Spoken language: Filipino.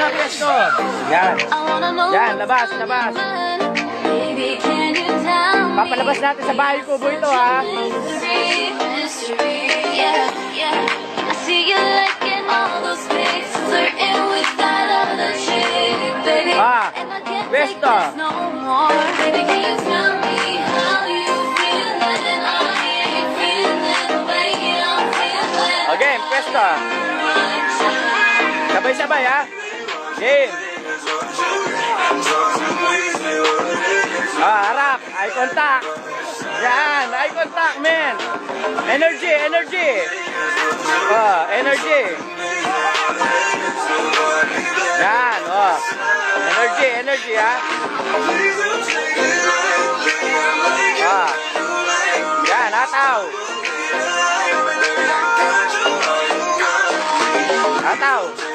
na pwesto. Yan. Yan, labas, labas. Papalabas natin sa bahay kubo ito, ha. Ah, pwesto. Okay, pwesto. Sabay-sabay, ha. Game. Ah, harap. Eye contact. Yan, eye contact, man. Energy, energy. Oh, energy. Yan, oh. Energy, energy, ha. Ah. Yan, ataw. Ataw.